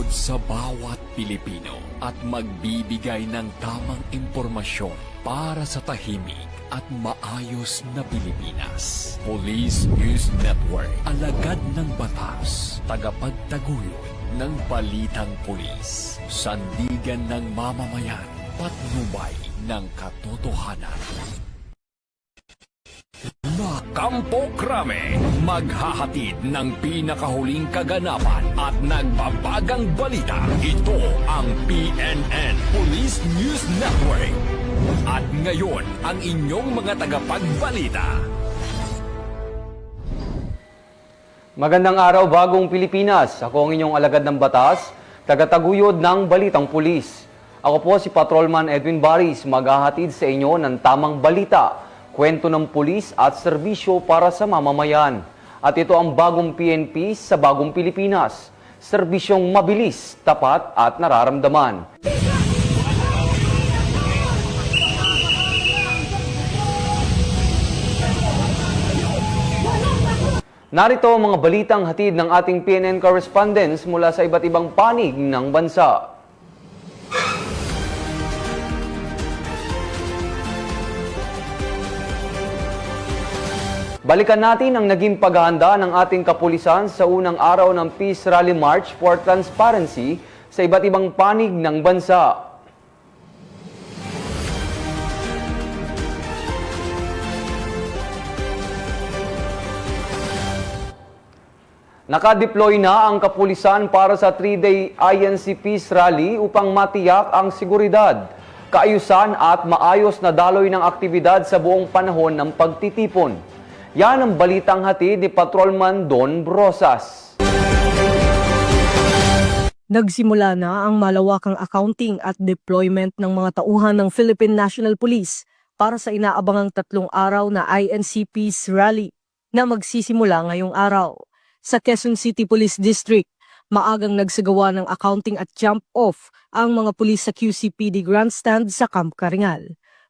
sa bawat Pilipino at magbibigay ng tamang impormasyon para sa tahimik at maayos na Pilipinas. Police News Network, alagad ng batas, tagapagtaguyod ng balitang pulis, sandigan ng mamamayan, patnubay ng katotohanan. Kampo Krame, maghahatid ng pinakahuling kaganapan at nagbabagang balita. Ito ang PNN Police News Network. At ngayon, ang inyong mga tagapagbalita. Magandang araw, Bagong Pilipinas. Ako ang inyong alagad ng batas, tagataguyod ng Balitang Pulis. Ako po si Patrolman Edwin Baris, maghahatid sa inyo ng tamang balita, kwento ng pulis at serbisyo para sa mamamayan. At ito ang bagong PNP sa Bagong Pilipinas. Serbisyong mabilis, tapat at nararamdaman. Narito ang mga balitang hatid ng ating PNN correspondents mula sa iba't ibang panig ng bansa. Balikan natin ang naging paghahanda ng ating kapulisan sa unang araw ng Peace Rally March for Transparency sa iba't ibang panig ng bansa. Nakadeploy na ang kapulisan para sa 3-day INC Peace Rally upang matiyak ang seguridad, kaayusan at maayos na daloy ng aktibidad sa buong panahon ng pagtitipon. Yan ang balitang hatid ni Patrolman Don Brosas. Nagsimula na ang malawakang accounting at deployment ng mga tauhan ng Philippine National Police para sa inaabangang 3 araw na INC Peace Rally na magsisimula ngayong araw. Sa Quezon City Police District, maagang nagsagawa ng accounting at jump-off ang mga pulis sa QCPD Grandstand sa Camp Karingal.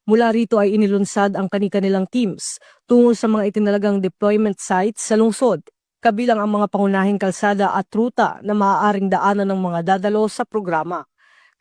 Mula rito ay inilunsad ang kani-kanilang teams tungo sa mga itinalagang deployment sites sa lungsod, kabilang ang mga pangunahing kalsada at ruta na maaaring daanan ng mga dadalo sa programa.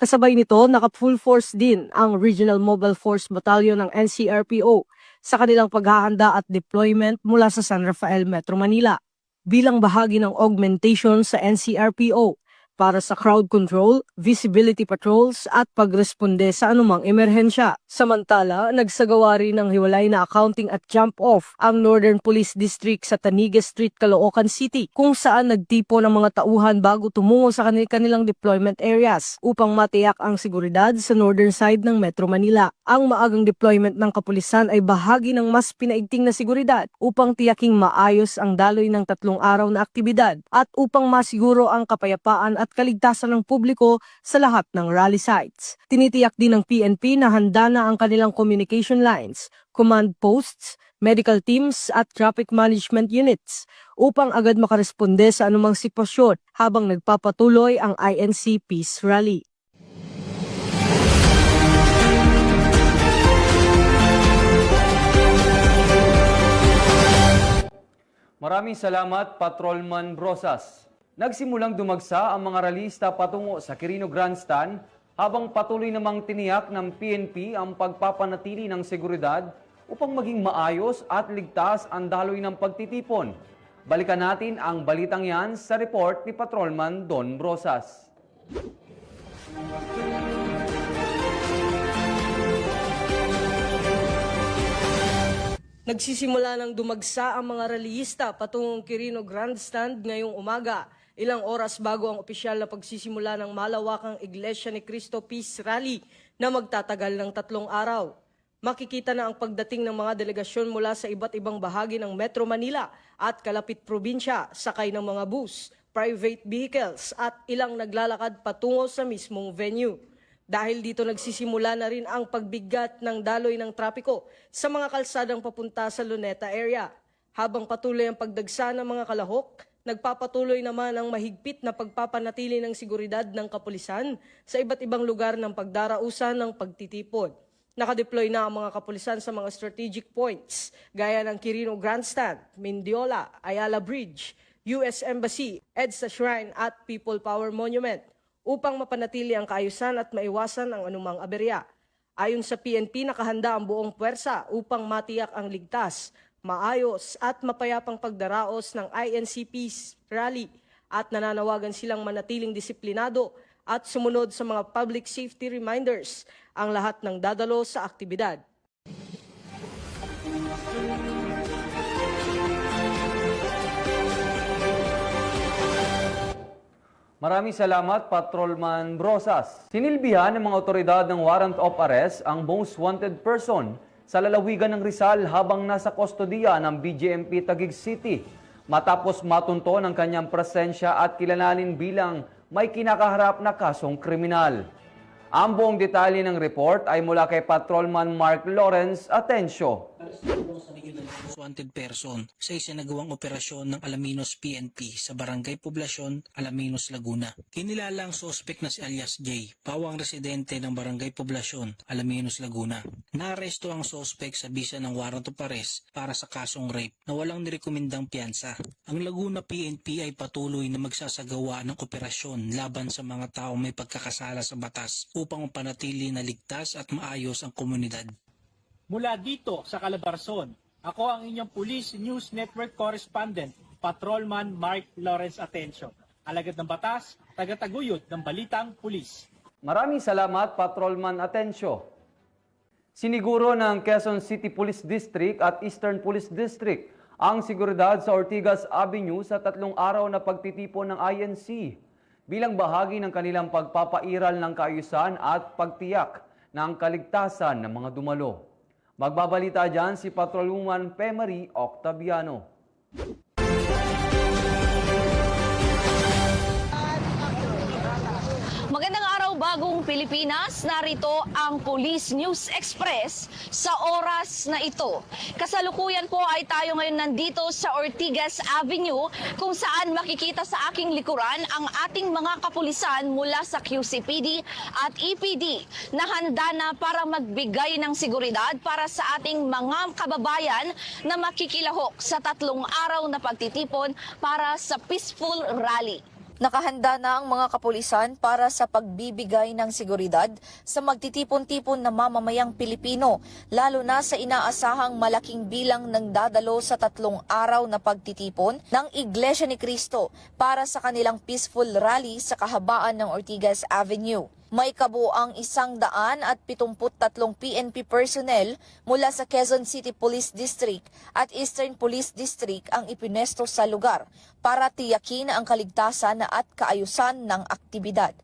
Kasabay nito, naka-full force din ang Regional Mobile Force Battalion ng NCRPO sa kanilang paghahanda at deployment mula sa San Rafael, Metro Manila, bilang bahagi ng augmentation sa NCRPO para sa crowd control, visibility patrols at pagresponde sa anumang emerhensya. Samantala, nagsagawa rin ng hiwalay na accounting at jump-off ang Northern Police District sa Tanigues Street, Caloocan City, kung saan nagtipo ng mga tauhan bago tumungo sa kanilang deployment areas upang matiyak ang seguridad sa northern side ng Metro Manila. Ang maagang deployment ng kapulisan ay bahagi ng mas pinaigting na seguridad upang tiyaking maayos ang daloy ng 3 araw na aktibidad at upang masiguro ang kapayapaan at kaligtasan ng publiko sa lahat ng rally sites. Tinitiyak din ng PNP na handa na ang kanilang communication lines, command posts, medical teams at traffic management units upang agad makaresponde sa anumang sitwasyon habang nagpapatuloy ang INC Peace Rally. Maraming salamat, Patrolman Brosas. Nagsimulang dumagsa ang mga ralista patungo sa Quirino Grandstand habang patuloy namang tiniyak ng PNP ang pagpapanatili ng seguridad upang maging maayos at ligtas ang daloy ng pagtitipon. Balikan natin ang balitang yan sa report ni Patrolman Don Brosas. Nagsisimula ng dumagsa ang mga rallyista patungong Quirino Grandstand ngayong umaga. Ilang oras bago ang opisyal na pagsisimula ng malawakang Iglesia ni Cristo Peace Rally na magtatagal ng 3 araw. Makikita na ang pagdating ng mga delegasyon mula sa iba't ibang bahagi ng Metro Manila at kalapit probinsya, sakay ng mga bus, private vehicles at ilang naglalakad patungo sa mismong venue. Dahil dito nagsisimula na rin ang pagbigat ng daloy ng trapiko sa mga kalsadang papunta sa Luneta area. Habang patuloy ang pagdagsa ng mga kalahok, nagpapatuloy naman ang mahigpit na pagpapanatili ng seguridad ng kapulisan sa iba't ibang lugar ng pagdarausan ng pagtitipon. Nakadeploy na ang mga kapulisan sa mga strategic points gaya ng Quirino Grandstand, Mendiola, Ayala Bridge, US Embassy, EDSA Shrine at People Power Monument upang mapanatili ang kaayusan at maiwasan ang anumang aberya. Ayon sa PNP, nakahanda ang buong puwersa upang matiyak ang ligtas, maayos at mapayapang pagdaraos ng INCP's rally at nananawagan silang manatiling disiplinado at sumunod sa mga public safety reminders ang lahat ng dadalo sa aktibidad. Maraming salamat, Patrolman Brosas. Sinilbihan ng mga otoridad ng warrant of arrest ang most wanted person sa lalawigan ng Rizal habang nasa kustodiya ng BJMP Taguig City matapos matunto ng kanyang presensya at kilalanin bilang may kinakaharap na kasong kriminal. Ang buong detalye ng report ay mula kay Patrolman Mark Lawrence Atencio. Sa regional most wanted person sa isinagawang operasyon ng Alaminos PNP sa Barangay Poblasyon, Alaminos, Laguna. Kinilala ang sospek na si alias J, pawang residente ng Barangay Poblasyon, Alaminos, Laguna. Naaresto ang sospek sa bisa ng warrant of arrest para sa kasong rape na walang nirekomendang piyansa. Ang Laguna PNP ay patuloy na magsasagawa ng operasyon laban sa mga taong may pagkakasala sa batas upang mapanatili na ligtas at maayos ang komunidad. Mula dito sa Calabarzon, ako ang inyong Police News Network Correspondent, Patrolman Mark Lawrence Atencio. Alagad ng batas, tagataguyod ng balitang pulis. Maraming salamat, Patrolman Atencio. Siniguro ng Quezon City Police District at Eastern Police District ang seguridad sa Ortigas Avenue sa 3 araw na pagtitipon ng INC bilang bahagi ng kanilang pagpapairal ng kaayusan at pagtiyak ng kaligtasan ng mga dumalo. Magbabalita dyan si Patrolwoman Pemary Octaviano. Magandang araw, bagong Pilipinas. Narito ang Police News Express sa oras na ito. Kasalukuyan po ay tayo ngayon nandito sa Ortigas Avenue kung saan makikita sa aking likuran ang ating mga kapulisan mula sa QCPD at EPD na handa na para magbigay ng seguridad para sa ating mga kababayan na makikilahok sa 3 araw na pagtitipon para sa peaceful rally. Nakahanda na ang mga kapulisan para sa pagbibigay ng seguridad sa magtitipon-tipon na mamamayang Pilipino, lalo na sa inaasahang malaking bilang ng dadalo sa 3 araw na pagtitipon ng Iglesia ni Cristo para sa kanilang peaceful rally sa kahabaan ng Ortigas Avenue. May kabuang 173 PNP personnel mula sa Quezon City Police District at Eastern Police District ang ipinwesto sa lugar para tiyakin ang kaligtasan at kaayusan ng aktibidad.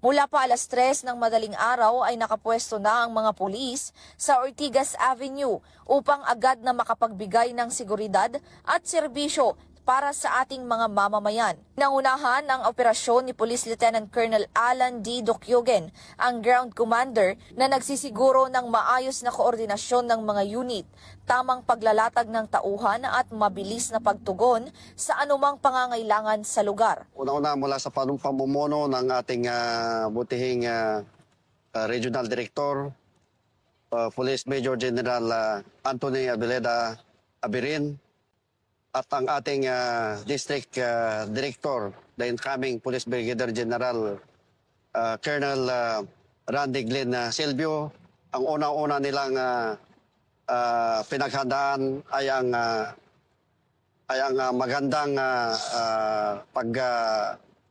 Mula pa 3:00 ng madaling araw ay nakapwesto na ang mga pulis sa Ortigas Avenue upang agad na makapagbigay ng seguridad at serbisyo para sa ating mga mamamayan. Nangunahan ang operasyon ni Police Lieutenant Colonel Alan D. Docyogen, ang ground commander na nagsisiguro ng maayos na koordinasyon ng mga unit, tamang paglalatag ng tauhan at mabilis na pagtugon sa anumang pangangailangan sa lugar. Una-una mula sa pamumuno ng ating butihing Regional Director, Police Major General Anthony Abeleda Abirin, at ang ating District Director, the incoming Police Brigadier General Colonel Randy Glenn Silvio. Ang una-una nilang pinaghandaan ay ang magandang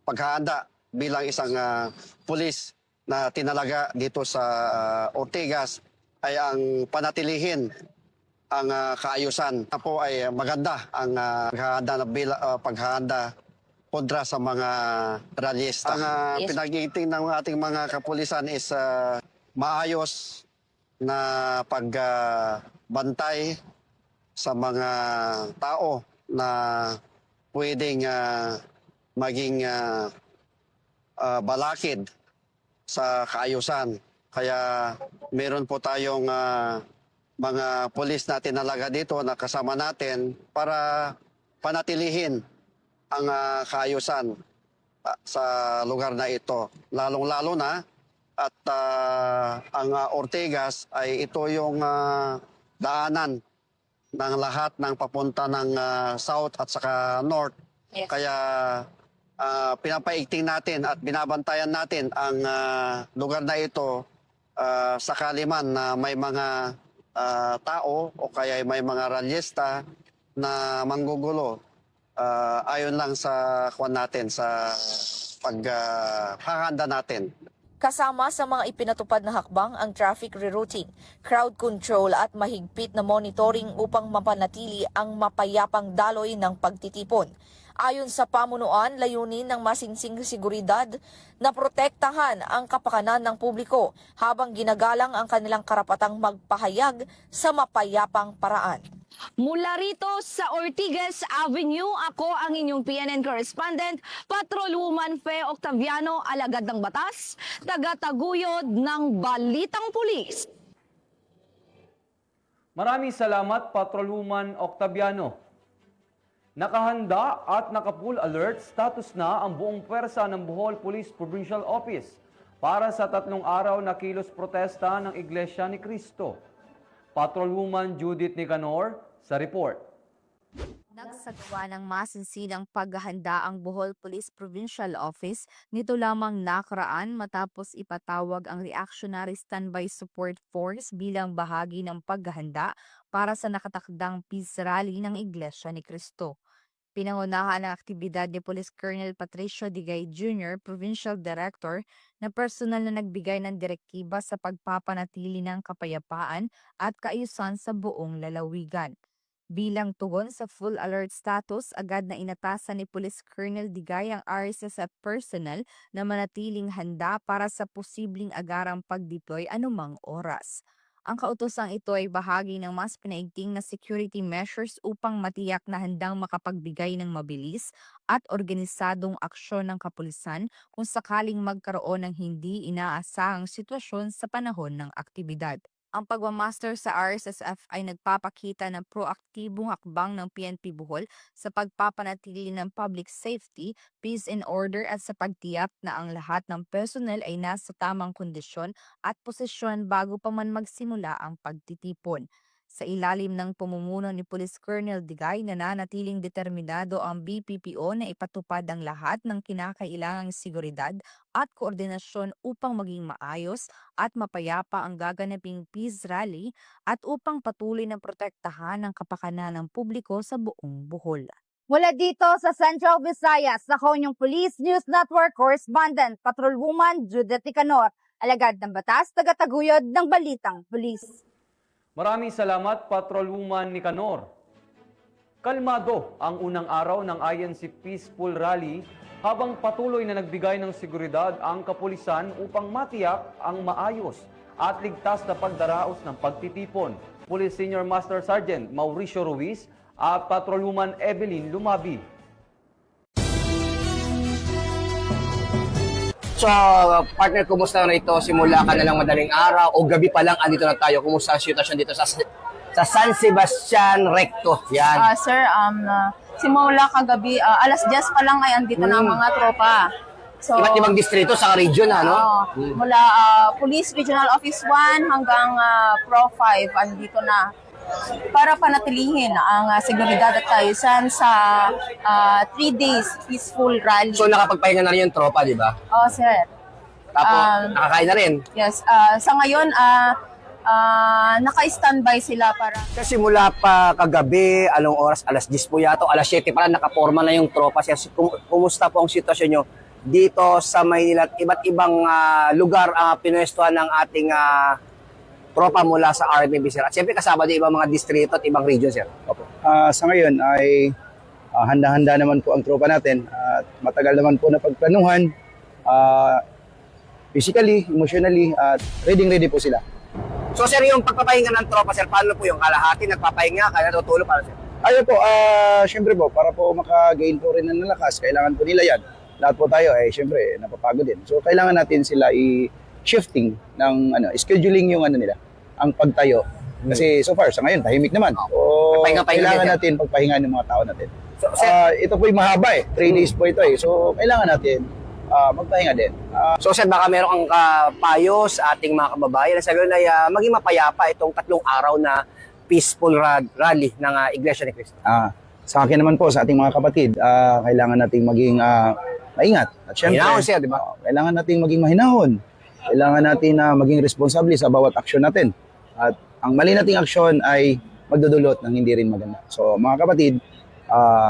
paghahanda bilang isang pulis na tinalaga dito sa Ortigas ay ang panatilihin ang kaayusan. Po ay maganda ang paghahanda kontra sa mga rallyista. Ang pinag-iiting ng ating mga kapulisan is maayos na pagbantay sa mga tao na pwedeng maging balakid sa kaayusan. Kaya meron po tayong mga pulis na tinalaga dito na kasama natin para panatilihin ang kaayusan sa lugar na ito. Lalong-lalo na at ang Ortigas ay ito yung daanan ng lahat ng papunta ng south at saka north. Yes. Kaya pinapaigting natin at binabantayan natin ang lugar na ito sakali man na may mga tao o kaya may mga ralyesta na manggugulo ayon lang sa kwan natin sa paghahanda natin. Kasama sa mga ipinatupad na hakbang ang traffic rerouting, crowd control at mahigpit na monitoring upang mapanatili ang mapayapang daloy ng pagtitipon. Ayon sa pamunuan, layunin ng masinsing seguridad na protektahan ang kapakanan ng publiko habang ginagalang ang kanilang karapatang magpahayag sa mapayapang paraan. Mula rito sa Ortigas Avenue, ako ang inyong PNN correspondent, Patrolwoman Fe Octaviano, alagad ng batas, taga-taguyod ng Balitang Pulis. Maraming salamat, Patrolwoman Octaviano. Nakahanda at naka-full alert status na ang buong pwersa ng Bohol Police Provincial Office para sa 3 araw na kilos protesta ng Iglesia ni Cristo. Patrolwoman Judith Nicanor sa report. Nagsagawa ng masinsinang paghahanda ang Bohol Police Provincial Office nito lamang nakaraan matapos ipatawag ang Reactionary Standby Support Force bilang bahagi ng paghahanda para sa nakatakdang peace rally ng Iglesia ni Cristo. Pinangunahan ang aktibidad ni Police Colonel Patricio Digay Jr., Provincial Director, na personal na nagbigay ng direktiba sa pagpapanatili ng kapayapaan at kaayusan sa buong lalawigan. Bilang tugon sa full alert status, agad na inatasan ni Police Colonel Digay ang RSSF personnel na manatiling handa para sa posibleng agarang pag-deploy anumang oras. Ang kautosang ito ay bahagi ng mas pinaigting na security measures upang matiyak na handang makapagbigay ng mabilis at organisadong aksyon ng kapulisan kung sakaling magkaroon ng hindi inaasahang sitwasyon sa panahon ng aktibidad. Ang pagmamaster sa RSSF ay nagpapakita ng proaktibong hakbang ng PNP Bohol sa pagpapanatili ng public safety, peace and order at sa pagtiyak na ang lahat ng personnel ay nasa tamang kondisyon at posisyon bago pa man magsimula ang pagtitipon. Sa ilalim ng pamumuno ni Police Colonel Digay, nananatiling determinado ang BPPO na ipatupad ang lahat ng kinakailangang seguridad at koordinasyon upang maging maayos at mapayapa ang gaganaping peace rally at upang patuloy na protektahan ang kapakanan ng publiko sa buong Bohol. Mula dito sa Central Visayas, ako yung Police News Network Correspondent, Patrolwoman Judith Nicanor, alagad ng batas, taga-taguyod ng Balitang Pulis. Maraming salamat, Patrolwoman Nicanor. Kalmado ang unang araw ng INC Peaceful Rally habang patuloy na nagbigay ng seguridad ang kapulisan upang matiyak ang maayos at ligtas na pagdaraos ng pagtitipon. Police Senior Master Sergeant Mauricio Ruiz at Patrolwoman Evelyn Lumabi. So, partner, kumusta na ito? Simula ka na lang madaling araw o gabi pa lang, andito na tayo. Kumusta ang sitwasyon dito sa San Sebastian Recto? Yan. Sir, simula kagabi, alas 10 pa lang ay andito na ang mga tropa. So, Iba't ibang distrito sa region, ano? Mula Police Regional Office 1 hanggang Pro 5, andito na. Para panatilihin ang seguridad at kaayusan sa 3 days peaceful rally. So, nakapagpahinga na rin yung tropa, di ba? Oo, sir. Tapos, nakakain na rin. Yes. Sa ngayon, naka-standby sila para... Kasi mula pa kagabi, anong oras? Alas 10 po yata, alas 7 pa lang, nakaporma na yung tropa. Kumusta po ang sitwasyon nyo dito sa Maynila at iba't ibang lugar pinuestuhan ng ating tropa mula sa RMB, sir? At siyempre kasama din ibang mga distrito at ibang region, sir. Opo. Sa ngayon ay handa-handa naman po ang tropa natin at matagal naman po na pagplanuhan, physically, emotionally, at ready po sila. So, sir, yung pagpapahinga ng tropa, sir, paano po yung kalahati? Nagpapahinga, kaya natutulog, paano, sir? Ayun po, syempre po, para po makagain po rin ng lakas, kailangan po nila yan. Lahat po tayo ay syempre napapagod din. So, kailangan natin sila shifting ng scheduling yung nila, ang pagtayo. Kasi so far sa ngayon tahimik naman. So kailangan natin pagpahinga ng mga tao natin. So, ito po yung mahaba 3 days po ito So kailangan natin magpahinga din. So sir, baka meron kang payo sa ating mga kababayan sa ganun ay maging mapayapa itong 3 araw na peaceful rally ng Iglesia ni Cristo. Sa akin naman po, sa ating mga kapatid, kailangan nating maging maingat. At syempre, Mahinahon siya, di ba? kailangan nating maging mahinahon. Kailangan natin na maging responsable sa bawat aksyon natin. At ang mali nating aksyon ay magdudulot ng hindi rin maganda. So mga kapatid,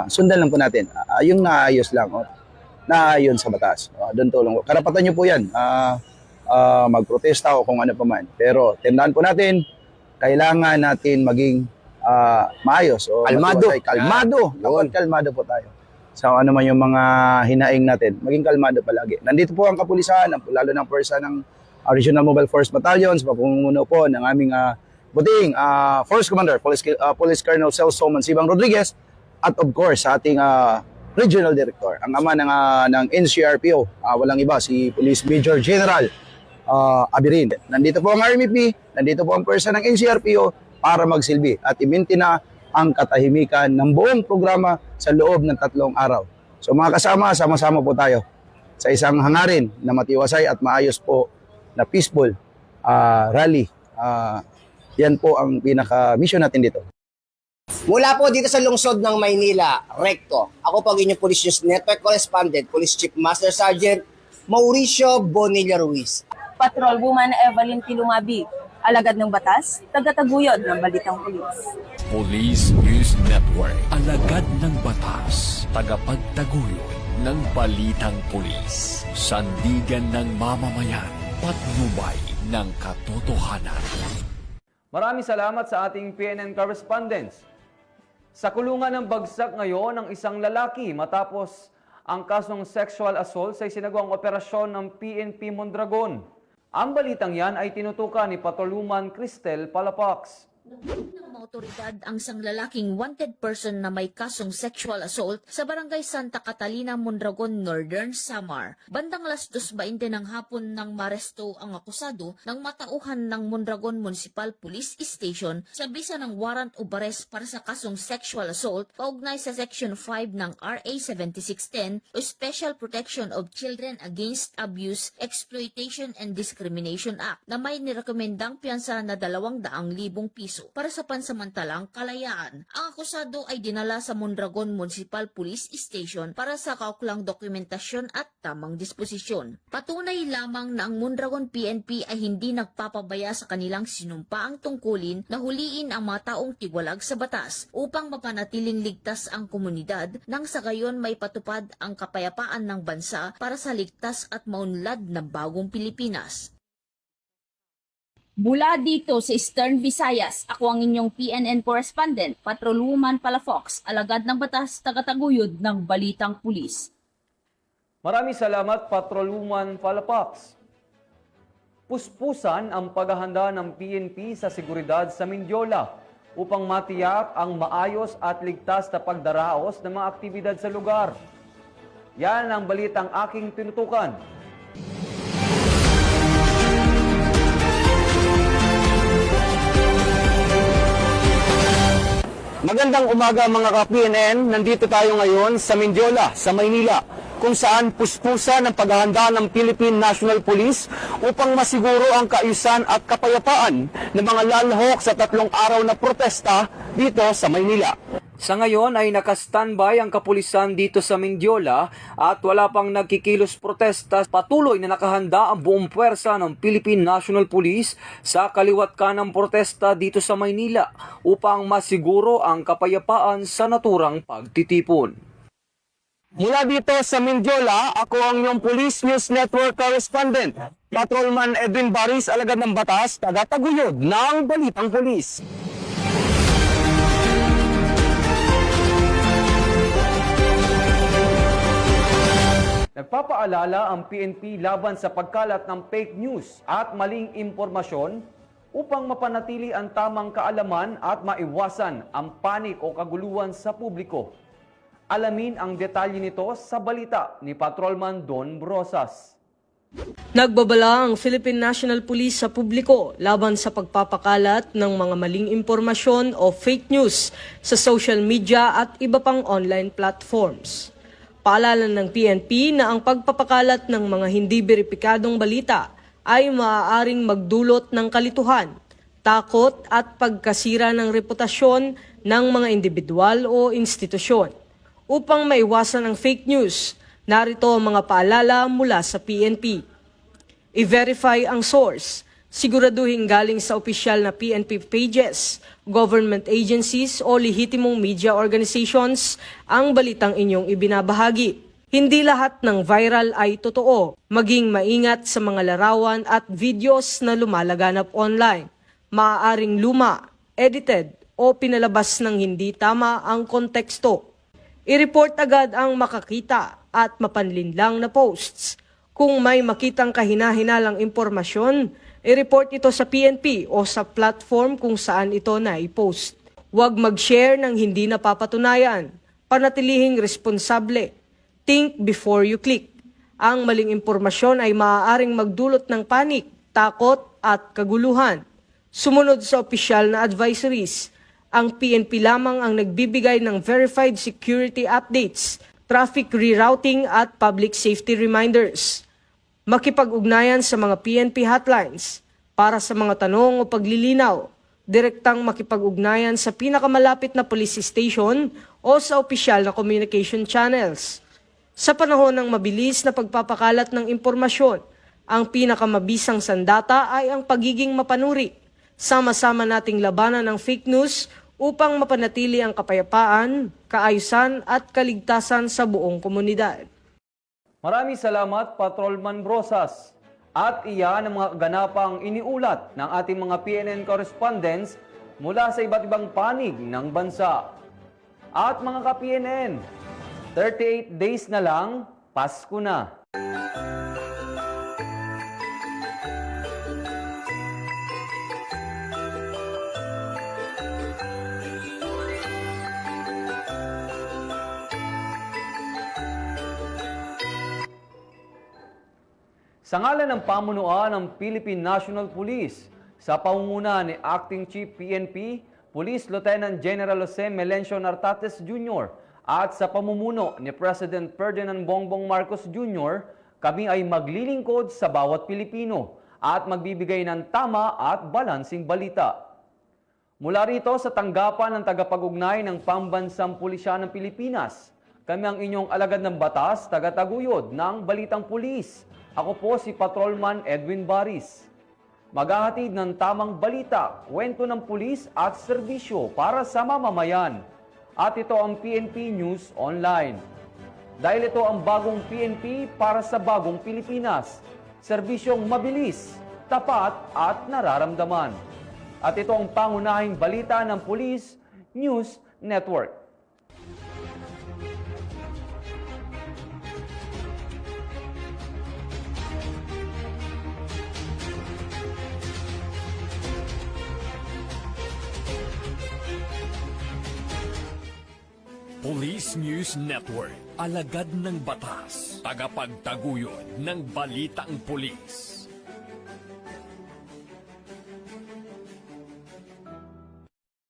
sundan lang po natin. Yung naayos lang, naayon sa batas. Doon tulong ko. Karapatan nyo po yan. Magprotesta o kung ano pa man. Pero tandaan po natin, kailangan natin maging maayos. O Kalmado. Kalmado. Dapat kalmado po tayo. So ano man yung mga hinaing natin, maging kalmado palagi. Nandito po ang kapulisan, lalo ng pwersa ng Regional Mobile Force Battalions, papumuno po ng aming buting Force Commander, Police Colonel Celso Mansibang Rodriguez, at of course sa ating Regional Director, ang ama ng NCRPO, walang iba, si Police Major General Abirin. Nandito po ang RMP, nandito po ang pwersa ng NCRPO para magsilbi at iminti na ang katahimikan ng buong programa sa loob ng 3 araw. So mga kasama, sama-sama po tayo sa isang hangarin na matiwasay at maayos po na peaceful rally. Yan po ang pinaka-mission natin dito. Mula po dito sa lungsod ng Maynila, Recto. Ako po ang inyong Police News Network Correspondent, Police Chief Master Sergeant Mauricio Bonilla Ruiz. Patrolwoman Evelyn Tilumabi, alagad ng batas, tagataguyod ng Balitang Pulis. Police News Network. Alagad ng batas. Tagapagtaguyod ng Balitang Pulis. Sandigan ng mamamayan. Patnubay ng katotohanan. Maraming salamat sa ating PNN correspondents. Sa kulungan ng bagsak ngayon ng isang lalaki matapos ang kasong sexual assault sa isinagawang operasyon ng PNP Mondragon. Ang balitang yan ay tinutukan ni Patrolwoman Cristel Palapax. Ng mga otoridad ang isang lalaking wanted person na may kasong sexual assault sa barangay Santa Catalina, Mondragon, Northern Samar. Bandang alas 2:20 ng hapon nang maresto ang akusado ng matauhan ng Mondragon Municipal Police Station sa bisa ng warrant of arrest para sa kasong sexual assault kaugnay sa Section 5 ng RA 7610 o Special Protection of Children Against Abuse, Exploitation and Discrimination Act na may nirekomendang piyansa na 200,000 piso para sa pansamantalang kalayaan. Ang akusado ay dinala sa Mondragon Municipal Police Station para sa kauklang dokumentasyon at tamang disposisyon. Patunay lamang na ang Mondragon PNP ay hindi nagpapabaya sa kanilang sinumpaang tungkulin na huliin ang mga taong tiwalag sa batas upang mapanatiling ligtas ang komunidad nang sa gayon may patupad ang kapayapaan ng bansa para sa ligtas at maunlad na bagong Pilipinas. Mula dito sa Eastern Visayas, ako ang inyong PNN correspondent, Patrolwoman Palafox, alagad ng batas, tagataguyod ng Balitang Pulis. Maraming salamat, Patrolwoman Palapax. Puspusan ang paghahanda ng PNP sa seguridad sa Mindiola upang matiyak ang maayos at ligtas na pagdaraos ng mga aktibidad sa lugar. Yan ang balitang aking tinutukan. Magandang umaga mga ka-PNN, nandito tayo ngayon sa Mindiola, sa Maynila, kung saan puspusan ang paghahanda ng Philippine National Police upang masiguro ang kaayusan at kapayapaan ng mga lalahok sa 3 araw na protesta dito sa Maynila. Sa ngayon ay naka-standby ang kapulisan dito sa Mindiola at wala pang nagkikilos protesta. Patuloy na nakahanda ang buong puwersa ng Philippine National Police sa kaliwat kanang protesta dito sa Maynila upang masiguro ang kapayapaan sa naturang pagtitipon. Mula dito sa Mindiola, ako ang iyong Police News Network correspondent, Patrolman Edwin Baris, alagad ng batas, tagataguyod ng Balitang Pulis. Nagpapaalala ang PNP laban sa pagkalat ng fake news at maling impormasyon upang mapanatili ang tamang kaalaman at maiwasan ang panik o kaguluhan sa publiko. Alamin ang detalye nito sa balita ni Patrolman Don Brosas. Nagbabala ang Philippine National Police sa publiko laban sa pagpapakalat ng mga maling impormasyon o fake news sa social media at iba pang online platforms. Paalala ng PNP na ang pagpapakalat ng mga hindi beripikadong balita ay maaaring magdulot ng kalituhan, takot at pagkasira ng reputasyon ng mga individual o institusyon. Upang maiwasan ang fake news, Narito ang mga paalala mula sa PNP. I-verify ang source. Siguraduhin galing sa opisyal na PNP pages, government agencies o lehitimong media organizations ang balitang inyong ibinabahagi. Hindi lahat ng viral ay totoo. Maging maingat sa mga larawan at videos na lumalaganap online. Maaaring luma, edited o pinalabas ng hindi tama ang konteksto. I-report agad ang makakita at mapanlinlang na posts. Kung may makitang kahinahinalang impormasyon, i-report ito sa PNP o sa platform kung saan ito na-post. Huwag mag-share ng hindi napapatunayan. Panatilihing responsable. Think before you click. Ang maling impormasyon ay maaaring magdulot ng panik, takot at kaguluhan. Sumunod sa opisyal na advisories. Ang PNP lamang ang nagbibigay ng verified security updates, traffic rerouting at public safety reminders. Makipag-ugnayan sa mga PNP hotlines para sa mga tanong o paglilinaw. Direktang makipag-ugnayan sa pinakamalapit na police station o sa opisyal na communication channels. Sa panahon ng mabilis na pagpapakalat ng impormasyon, ang pinakamabisang sandata ay ang pagiging mapanuri. Sama-sama nating labanan ang fake news upang mapanatili ang kapayapaan, kaayusan at kaligtasan sa buong komunidad. Maraming salamat, Patrolman Brosas. At iyan ang mga kaganapang iniulat ng ating mga PNN correspondents mula sa iba't ibang panig ng bansa. At mga ka-PNN, 38 days na lang, Pasko na. Sa ngalan ng pamunuan ng Philippine National Police, sa pangunguna ni Acting Chief PNP, Police Lieutenant General Jose Melencio Nartates Jr. at sa pamumuno ni President Ferdinand Bongbong Marcos Jr., kami ay maglilingkod sa bawat Pilipino at magbibigay ng tama at balansing balita. Mula rito sa tanggapan ng tagapag-ugnay ng Pambansang Pulisya ng Pilipinas, kami ang inyong alagad ng batas, tagataguyod ng Balitang Pulis. Ako po si Patrolman Edwin Baris. Maghahatid ng tamang balita, kwento ng pulis at serbisyo para sa mamamayan. At ito ang PNP News Online. Dahil ito ang bagong PNP para sa bagong Pilipinas. Serbisyong mabilis, tapat at nararamdaman. At ito ang pangunahing balita ng Police News Network. Police News Network, alagad ng batas, tagapagtaguyod ng balitang pulis.